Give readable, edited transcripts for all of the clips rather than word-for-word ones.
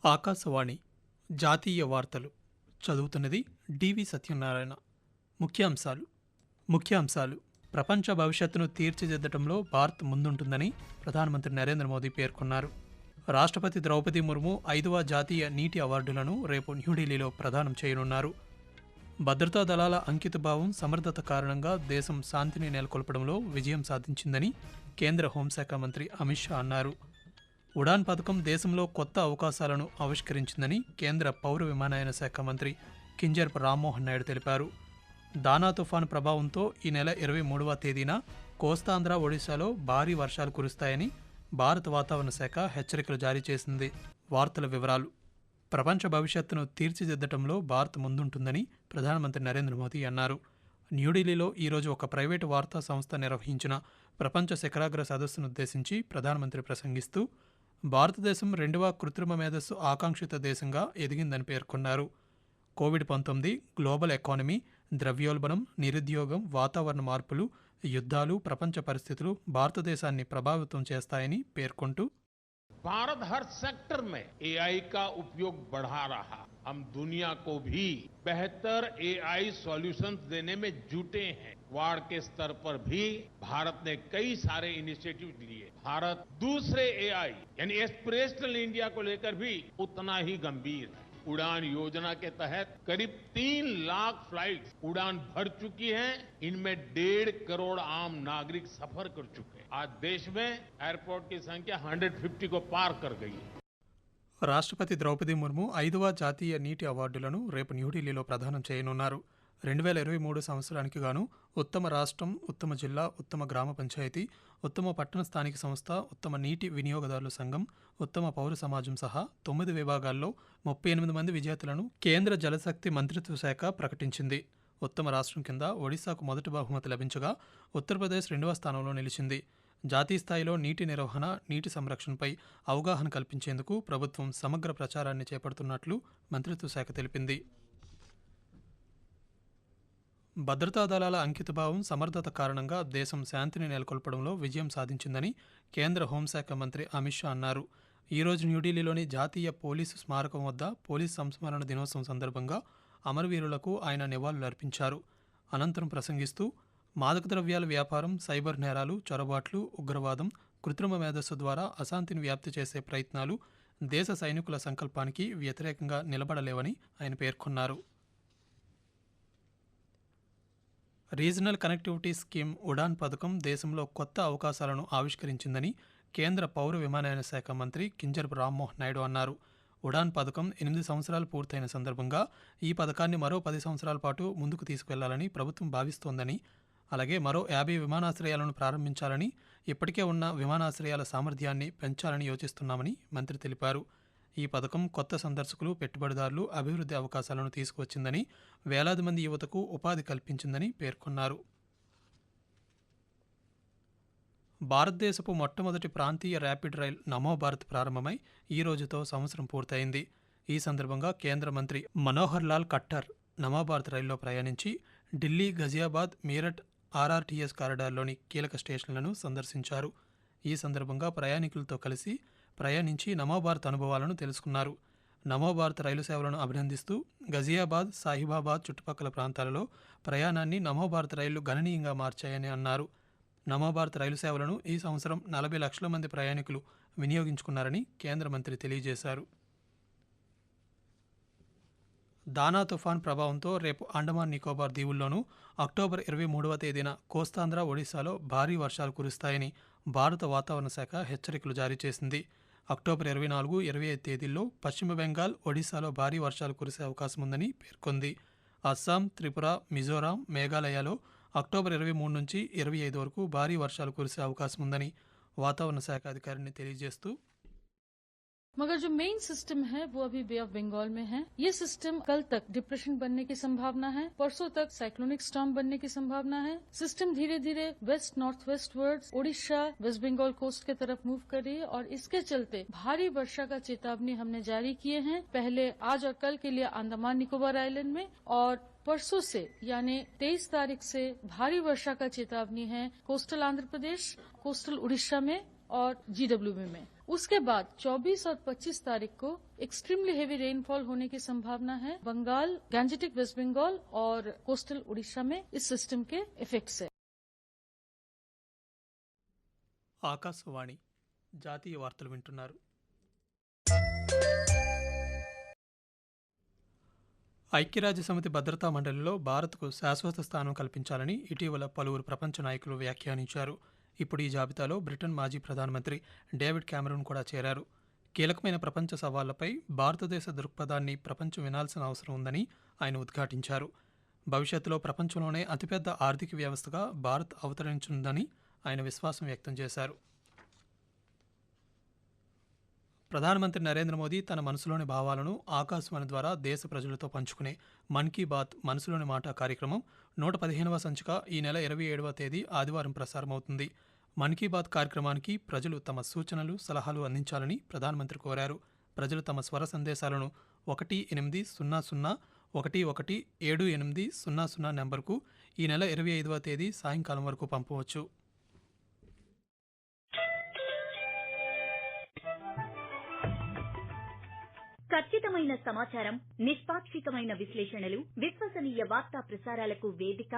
ఆకాశవాణి జాతీయ వార్తలు చదువుతున్నది డివి సత్యనారాయణ. ముఖ్యాంశాలు ప్రపంచ భవిష్యత్తును తీర్చిదిద్దడంలో భారత్ ముందుంటుందని ప్రధానమంత్రి నరేంద్ర మోదీ పేర్కొన్నారు. రాష్ట్రపతి ద్రౌపది ముర్ము 5వ జాతీయ నీటి అవార్డులను రేపు న్యూఢిల్లీలో ప్రదానం చేయనున్నారు. భద్రతా దళాల అంకితభావం, సమర్థత కారణంగా దేశం శాంతిని నెలకొల్పడంలో విజయం సాధించిందని కేంద్ర హోంశాఖ మంత్రి అమిత్ షా అన్నారు. ఉడాన్ పథకం దేశంలో కొత్త అవకాశాలను ఆవిష్కరించిందని కేంద్ర పౌర విమానయాన శాఖ మంత్రి కింజరపు రామ్మోహన్ నాయుడు తెలిపారు. దానా తుఫాను ప్రభావంతో ఈ నెల 23వ తేదీన కోస్తాంధ్ర, ఒడిశాలో భారీ వర్షాలు కురుస్తాయని భారత వాతావరణ శాఖ హెచ్చరికలు జారీ చేసింది. వార్తల వివరాలు. ప్రపంచ భవిష్యత్తును తీర్చిదిద్దటంలో భారత్ ముందుంటుందని ప్రధానమంత్రి నరేంద్ర మోదీ అన్నారు. న్యూఢిల్లీలో ఈరోజు ఒక ప్రైవేటు వార్తా సంస్థ నిర్వహించిన ప్రపంచ శిఖరాగ్ర సదస్సునుద్దేశించి ప్రధానమంత్రి ప్రసంగిస్తూ భారతదేశం 2వ కృత్రిమ మేధస్సు ఆకాంక్షిత దేశంగా ఎదిగిందని పేర్కొన్నారు. కోవిడ్-19, గ్లోబల్ ఎకానమీ, ద్రవ్యోల్బణం, నిరుద్యోగం, వాతావరణ మార్పులు, యుద్ధాలు, ప్రపంచ పరిస్థితులు భారతదేశాన్ని ప్రభావితం చేస్తాయని పేర్కొంటూ भारत हर सेक्टर में एआई का उपयोग बढ़ा रहा। हम दुनिया को भी बेहतर एआई सॉल्यूशंस देने में जुटे हैं। वार्ड के स्तर पर भी भारत ने कई सारे इनिशिएटिव लिए। भारत दूसरे एआई यानी एस्पिरेशनल इंडिया को लेकर भी उतना ही गंभीर है। उड़ान योजना के तहत करीब 3 लाख फ्लाइट्स उड़ान भर चुकी हैं। इनमें 1.5 करोड़ आम नागरिक सफर कर चुके हैं। आज देश में एयरपोर्ट की संख्या 150 को पार कर गई है. రాష్ట్రపతి ద్రౌపది ముర్ము 5వ జాతీయ నీటి అవార్డులను రేపు న్యూఢిల్లీలో ప్రదానం చేయనున్నారు. 2023 సంవత్సరానికి గాను ఉత్తమ రాష్ట్రం, ఉత్తమ జిల్లా, ఉత్తమ గ్రామ పంచాయతీ, ఉత్తమ పట్టణ స్థానిక సంస్థ, ఉత్తమ నీటి వినియోగదారుల సంఘం, ఉత్తమ పౌర సమాజం సహా 9 విభాగాల్లో 38 మంది విజేతలను కేంద్ర జలశక్తి మంత్రిత్వ శాఖ ప్రకటించింది. ఉత్తమ రాష్ట్రం కింద ఒడిశాకు మొదటి బహుమతి లభించగా ఉత్తరప్రదేశ్ 2వ స్థానంలో నిలిచింది. జాతీయ స్థాయిలో నీటి నిర్వహణ, నీటి సంరక్షణపై అవగాహన కల్పించేందుకు ప్రభుత్వం సమగ్ర ప్రచారాన్ని చేపడుతున్నట్లు మంత్రిత్వ శాఖ తెలిపింది. భద్రతా దళాల అంకితభావం, సమర్థత కారణంగా దేశం శాంతిని నెలకొల్పడంలో విజయం సాధించిందని కేంద్ర హోంశాఖ మంత్రి అమిత్ షా అన్నారు. ఈరోజు న్యూఢిల్లీలోని జాతీయ పోలీసు స్మారకం వద్ద పోలీసు సంస్మరణ దినోత్సవం సందర్భంగా అమరవీరులకు ఆయన నివాళులర్పించారు. అనంతరం ప్రసంగిస్తూ మాదక ద్రవ్యాల వ్యాపారం, సైబర్ నేరాలు, చొరబాట్లు, ఉగ్రవాదం, కృత్రిమ మేధస్సు ద్వారా అశాంతిని వ్యాప్తి చేసే ప్రయత్నాలు దేశ సైనికుల సంకల్పానికి వ్యతిరేకంగా నిలబడలేవని ఆయన పేర్కొన్నారు. రీజనల్ కనెక్టివిటీ స్కీమ్ ఉడాన్ పథకం దేశంలో కొత్త అవకాశాలను ఆవిష్కరించిందని కేంద్ర పౌర విమానయాన శాఖ మంత్రి కింజరపు రామ్మోహన్ నాయుడు అన్నారు. ఉడాన్ పథకం 8 సంవత్సరాలు పూర్తయిన సందర్భంగా ఈ పథకాన్ని మరో 10 సంవత్సరాల పాటు ముందుకు తీసుకెళ్లాలని ప్రభుత్వం భావిస్తోందని, అలాగే మరో 50 విమానాశ్రయాలను ప్రారంభించాలని, ఇప్పటికే ఉన్న విమానాశ్రయాల సామర్థ్యాన్ని పెంచాలని యోచిస్తున్నామని మంత్రి తెలిపారు. ఈ పథకం కొత్త సందర్శకులు, పెట్టుబడిదారులు, అభివృద్ధి అవకాశాలను తీసుకువచ్చిందని, వేలాది మంది యువతకు ఉపాధి కల్పించిందని పేర్కొన్నారు. భారతదేశపు మొట్టమొదటి ప్రాంతీయ ర్యాపిడ్ రైల్ నమో భారత్ ప్రారంభమై ఈ రోజుతో సంవత్సరం పూర్తయింది. ఈ సందర్భంగా కేంద్ర మంత్రి మనోహర్ లాల్ ఖట్టర్ నమో భారత్ రైల్లో ప్రయాణించి ఢిల్లీ, గజియాబాద్, మీరట్ ఆర్ఆర్టీఎస్ కారిడార్లోని కీలక స్టేషన్లను సందర్శించారు. ఈ సందర్భంగా ప్రయాణికులతో కలిసి ప్రయాణించి నమో భారత్ అనుభవాలను తెలుసుకున్నారు. నమో భారత్ రైలు సేవలను అభినందిస్తూ గజియాబాద్, సాహిబాబాద్ చుట్టుపక్కల ప్రాంతాలలో ప్రయాణాన్ని నమో భారత్ రైళ్లు గణనీయంగా మార్చాయని అన్నారు. నమో భారత్ రైలు సేవలను ఈ సంవత్సరం 40 లక్షల మంది ప్రయాణికులు వినియోగించుకున్నారని కేంద్ర మంత్రి తెలియజేశారు. దానా తుఫాన్ ప్రభావంతో రేపు అండమాన్ నికోబార్ దీవుల్లోనూ, అక్టోబర్ 23వ తేదీన కోస్తాంధ్ర, ఒడిశాలో భారీ వర్షాలు కురుస్తాయని భారత వాతావరణ శాఖ హెచ్చరికలు జారీ చేసింది. అక్టోబర్ 24, 25 తేదీల్లో పశ్చిమ బెంగాల్, ఒడిశాలో భారీ వర్షాలు కురిసే అవకాశం ఉందని పేర్కొంది. అస్సాం, త్రిపుర, మిజోరాం, మేఘాలయలో అక్టోబర్ 23 నుంచి 25 వరకు భారీ వర్షాలు కురిసే అవకాశం ఉందని వాతావరణ శాఖ అధికారిని తెలియజేస్తూ मगर जो मेन सिस्टम है वो अभी बे ऑफ बंगाल में है। ये सिस्टम कल तक डिप्रेशन बनने की संभावना है, परसों तक साइक्लोनिक स्टॉर्म बनने की संभावना है। सिस्टम धीरे धीरे west north west wards Odisha, West Bengal coast के तरफ मूव कर रही है और इसके चलते भारी वर्षा का चेतावनी हमने जारी किए हैं। पहले आज और कल के लिए अंडमान निकोबार आइलैंड में और परसों से यानी 23 तारीख से भारी वर्षा का चेतावनी है कोस्टल आंध्र प्रदेश, कोस्टल उड़ीसा में और GWB में। उसके बाद 24 और 25 तारीख को एक्सट्रीमली हेवी रेनफॉल होने की संभावना है बंगाल, गैंजेटिक वेस्ट बंगाल और कोस्टल उड़ीसा में इस सिस्टम के इफेक्ट से। ఆకాశవాణి జాతీయ వార్తలు వింటున్నారు. ఐక్యరాజ్యసమితి భద్రతా మండలిలో భారత్కు శాశ్వత స్థానం కల్పించాలని ఇటీవల పలువురు ప్రపంచ నాయకులు వ్యాఖ్యానించారు. ఇప్పుడు ఈ జాబితాలో బ్రిటన్ మాజీ ప్రధానమంత్రి డేవిడ్ క్యామరూన్ కూడా చేరారు. కీలకమైన ప్రపంచ సవాళ్లపై భారతదేశ దృక్పథాన్ని ప్రపంచం వినాల్సిన అవసరం ఉందని ఆయన ఉద్ఘాటించారు. భవిష్యత్తులో ప్రపంచంలోనే అతిపెద్ద ఆర్థిక వ్యవస్థగా భారత్ అవతరించనుందని ఆయన విశ్వాసం వ్యక్తం చేశారు. ప్రధానమంత్రి నరేంద్ర మోదీ తన మనసులోని భావాలను ఆకాశవాణి ద్వారా దేశ ప్రజలతో పంచుకునే మన్ కీ బాత్ మనసులోని మాట కార్యక్రమం 115వ సంచిక ఈ నెల 27వ తేదీ ఆదివారం ప్రసారమవుతుంది. మన్ కీ బాత్ కార్యక్రమానికి ప్రజలు తమ సూచనలు, సలహాలు అందించాలని ప్రధానమంత్రి కోరారు. ప్రజలు తమ స్వర సందేశాలను 18001117800 నెంబర్కు ఈ నెల 25వ తేదీ సాయంకాలం వరకు పంపవచ్చు. ఖచ్చితమైన సమాచారం, నిష్పాక్షికమైన విశ్లేషణలు, విశ్వసనీయ వార్తా ప్రసారాలకు వేదిక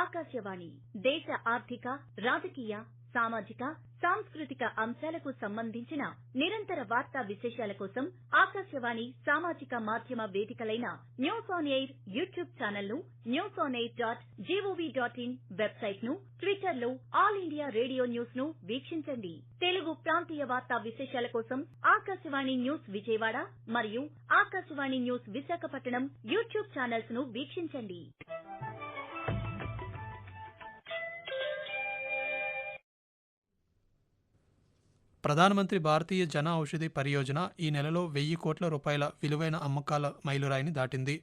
ఆకాశవాణి. దేశ ఆర్థిక, రాజకీయ, సామాజిక, సాంస్కృతిక అంశాలకు సంబంధించిన నిరంతర వార్తా విశేషాల కోసం ఆకాశవాణి సామాజిక మాధ్యమ వేదికలైన news on air YouTube channel ను, newsonair.gov.in వెబ్సైట్ ను, ట్విట్టర్ లో ఆల్ ఇండియా రేడియో న్యూస్ ను వీక్షించండి. తెలుగు ప్రాంతీయ వార్తా విశేషాల కోసం ఆకాశవాణి న్యూస్ విజయవాడ మరియు Akashvani news Visakhapatnam YouTube channels ను వీక్షించండి. ప్రధానమంత్రి భారతీయ జన ఔషధి పరియోజన ఈ నెలలో 1000 కోట్ల రూపాయల విలువైన అమ్మకాల మైలురాయిని దాటింది.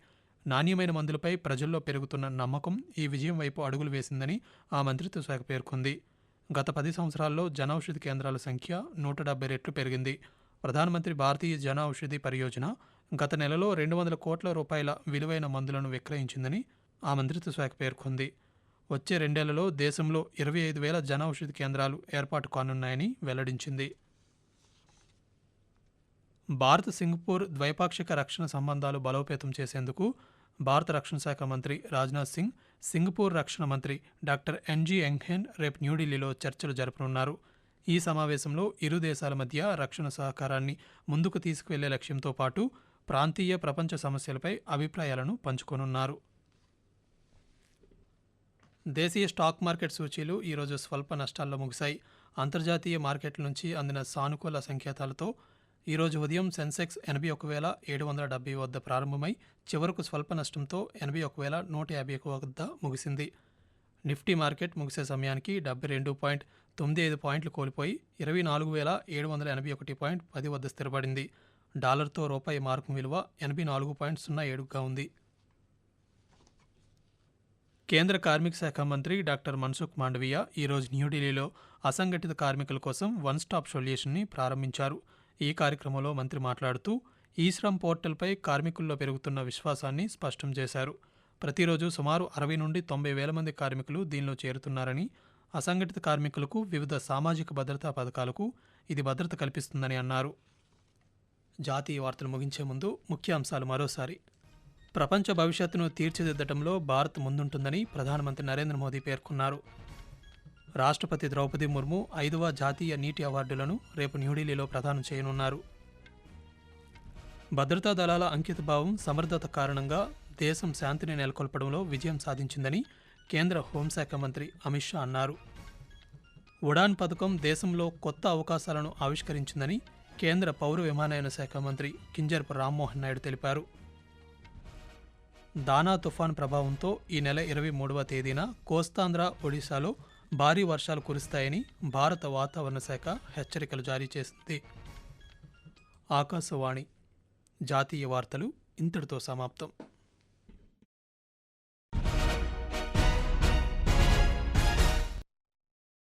నాణ్యమైన మందులపై ప్రజల్లో పెరుగుతున్న నమ్మకం ఈ విజయం వైపు అడుగులు వేసిందని ఆ మంత్రిత్వ శాఖ పేర్కొంది. గత 10 సంవత్సరాల్లో జన ఔషధి కేంద్రాల సంఖ్య 170 రెట్లు పెరిగింది. ప్రధానమంత్రి భారతీయ జన ఔషధి పరియోజన గత నెలలో 200 కోట్ల రూపాయల విలువైన మందులను విక్రయించిందని ఆ మంత్రిత్వ శాఖ పేర్కొంది. వచ్చే 2 ఏళ్లలో దేశంలో 25,000 జన ఔషధి కేంద్రాలు ఏర్పాటు కానున్నాయని వెల్లడించింది. భారత్ సింగపూర్ ద్వైపాక్షిక రక్షణ సంబంధాలు బలోపేతం చేసేందుకు భారత రక్షణ శాఖ మంత్రి రాజ్నాథ్ సింగ్, సింగపూర్ రక్షణ మంత్రి డాక్టర్ ఎన్జీ ఎంఘెన్ రేపు న్యూఢిల్లీలో చర్చలు జరపనున్నారు. ఈ సమావేశంలో ఇరు దేశాల మధ్య రక్షణ సహకారాన్ని ముందుకు తీసుకువెళ్లే లక్ష్యంతో పాటు ప్రాంతీయ, ప్రపంచ సమస్యలపై అభిప్రాయాలను పంచుకోనున్నారు. దేశీయ స్టాక్ మార్కెట్ సూచీలు ఈరోజు స్వల్ప నష్టాల్లో ముగిశాయి. అంతర్జాతీయ మార్కెట్ల నుంచి అందిన సానుకూల సంకేతాలతో ఈరోజు ఉదయం సెన్సెక్స్ 81,770 వద్ద ప్రారంభమై చివరకు స్వల్ప నష్టంతో 81,150 వద్ద ముగిసింది. నిఫ్టీ మార్కెట్ ముగిసే సమయానికి 72.95 పాయింట్లు కోల్పోయి 24,781.10 వద్ద స్థిరపడింది. డాలర్తో రూపాయి మార్కు విలువ 84.07గా ఉంది. కేంద్ర కార్మిక శాఖ మంత్రి డాక్టర్ మన్సుఖ్ మాండవీయ ఈరోజు న్యూఢిల్లీలో అసంఘటిత కార్మికుల కోసం వన్ స్టాప్ సొల్యూషన్ని ప్రారంభించారు. ఈ కార్యక్రమంలో మంత్రి మాట్లాడుతూ ఈ శ్రమ్ పోర్టల్పై కార్మికుల్లో పెరుగుతున్న విశ్వాసాన్ని స్పష్టం చేశారు. ప్రతిరోజు సుమారు 60 నుండి 90 వేల మంది కార్మికులు దీనిలో చేరుతున్నారని, అసంఘటిత కార్మికులకు వివిధ సామాజిక భద్రతా పథకాలకు ఇది భద్రత కల్పిస్తుందని అన్నారు. జాతీయ వార్తలు ముగించే ముందు ముఖ్యాంశాలు మరోసారి. ప్రపంచ భవిష్యత్తును తీర్చిదిద్దడంలో భారత్ ముందుంటుందని ప్రధానమంత్రి నరేంద్ర మోదీ పేర్కొన్నారు. రాష్ట్రపతి ద్రౌపది ముర్ము 5వ జాతీయ నీటి అవార్డులను రేపు న్యూఢిల్లీలో ప్రదానం చేయనున్నారు. భద్రతా దళాల అంకితభావం, సమర్థత కారణంగా దేశం శాంతిని నెలకొల్పడంలో విజయం సాధించిందని కేంద్ర హోంశాఖ మంత్రి అమిత్ షా అన్నారు. ఉడాన్ పథకం దేశంలో కొత్త అవకాశాలను ఆవిష్కరించిందని కేంద్ర పౌర విమానయాన శాఖ మంత్రి కింజరపు రామ్మోహన్ నాయుడు తెలిపారు. దానా తుఫాన్ ప్రభావంతో ఈ నెల 23వ తేదీన కోస్తాంధ్ర, ఒడిశాలో భారీ వర్షాలు కురుస్తాయని భారత వాతావరణ శాఖ హెచ్చరికలు జారీ చేసింది. ఆకాశవాణి జాతీయ వార్తలు ఇంతటితో సమాప్తం.